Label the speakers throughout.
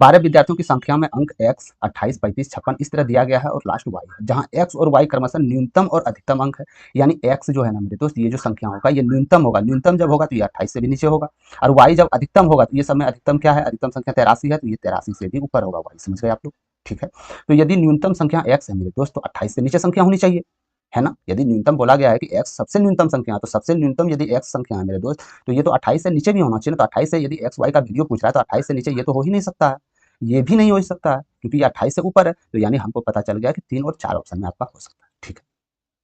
Speaker 1: 12 विद्यार्थियों की संख्या में अंक x 28, 35, 56 इस तरह दिया गया है और लास्ट y है, जहां x और y क्रमशः न्यूनतम और अधिकतम अंक है। यानी x जो है ना मेरे दोस्त, ये जो संख्या होगा ये न्यूनतम होगा, न्यूनतम जब होगा तो ये 28 से भी नीचे होगा, और y जब अधिकतम होगा तो ये सब में अधिकतम क्या है, अधिकतम संख्या 83 है, तो ये 83 से भी ऊपर होगा y। समझ गए आप लोग? ठीक है। तो यदि न्यूनतम संख्या x है मेरे दोस्त तो 28 से नीचे संख्या होनी चाहिए, है ना। यदि न्यूनतम बोला गया है कि x सबसे न्यूनतम संख्या है, तो सबसे न्यूनतम यदि x संख्या है मेरे दोस्त, तो ये तो 28 से नीचे भी होना चाहिए ना। तो 28 से यदि एक्स वाई का वीडियो पूछ रहा है तो 28 से नीचे ये तो हो ही नहीं सकता है, ये भी नहीं हो सकता है, क्योंकि ये 28 से ऊपर है। तो यानी हमको पता चल गया कि 3 और 4 ऑप्शन में आपका हो सकता है। ठीक है,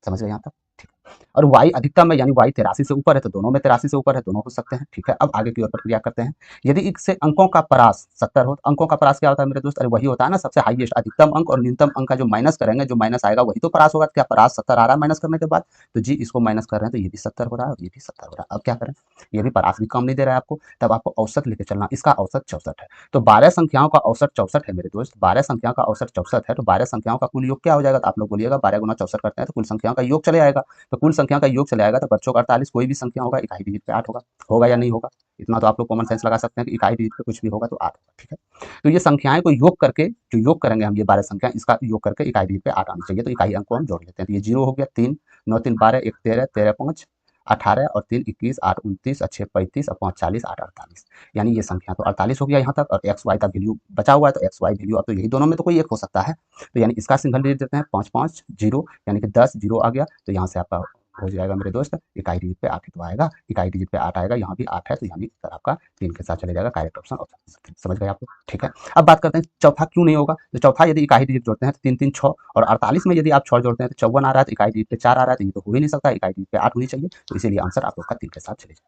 Speaker 1: समझ गए यहाँ तक? ठीक है। और y अधिकतम है, यानी y 83 से ऊपर है, तो दोनों में 83 से ऊपर है, दोनों हो सकते हैं। ठीक है, अब आगे की ओर प्रक्रिया करते हैं। यदि इससे अंकों का परास 70 हो, तो अंकों का परास क्या होता है मेरे दोस्त? अरे वही होता है ना, सबसे हाईएस्ट अधिकतम अंक और न्यूनतम अंक का जो माइनस करेंगे, जो माइनस आएगा वही तो परास होगा। क्या परास 70 आ रहा है माइनस करने के बाद? तो जी इसको माइनस कर रहे हैं तो ये भी 70 हो रहा है और ये भी 70 हो रहा है। अब क्या करें, ये भी परास भी कम नहीं दे रहा है आपको, तब आपको औसत लेके चलना। इसका औसत 64 है, तो 12 संख्याओं का औसत 64 है मेरे दोस्त। 12 संख्याओं का औसत 64 है, तो 12 संख्याओं का कुल योग क्या हो जाएगा? तो आप लोग बोलिएगा 12 गुना 64 करते हैं तो कुल संख्याओं का योग चले आएगा। तो कुल संख्या का योग चले आएगा तो बच्चों का 48 कोई भी संख्या होगा इकाई डिजिट पे 8 होगा। होगा या नहीं होगा? इतना तो आप लोग कॉमन सेंस लगा सकते हैं कि इकाई डिजिट पे कुछ भी होगा तो 8 होगा। ठीक है, तो ये संख्याएं को योग करके, जो योग करेंगे हम ये 12 संख्या, इसका योग करके इकाई डिजिट पे 8 आनी चाहिए। तो इकाई अंक को हम जोड़ लेते हैं। तो ये 0 हो गया, 3 9 3 12 1 13 13 5 18 और 3 21 8 29 और 6 35 और 5 40 8 48, यानी ये संख्या तो 48 हो गया यहाँ तक। और एक्स वाई का वैल्यू बचा हुआ है, तो एक्स वाई वैल्यू अब तो यही दोनों में तो कोई एक हो सकता है। तो यानी इसका सिंगल डिजिट देते हैं 5 5 0, यानी कि 10 0 आ गया। तो यहाँ से आपका हो जाएगा मेरे दोस्त इकाई डिजिट पे 8 ही तो आएगा, इकाई डिजिट पे 8 आएगा, यहाँ भी 8 है, तो यानी उत्तर आपका 3 के साथ चले जाएगा। Correct option option. समझ गए आप लोग? ठीक है, अब बात करते हैं चौथा क्यों नहीं होगा। तो चौथा यदि इकाई डिजिट जोड़ते हैं तो 3 3 6, और 48 में यदि आप 6 जोड़ते हैं तो 54 आ रहा है, तो इकाई डिजिट पे 4 आ रहा है, तो ये तो हो ही नहीं सकता, इकाई डिजिट पे 8 होनी चाहिए। तो इसीलिए आंसर आप लोग का 3 के साथ चले जाएगा।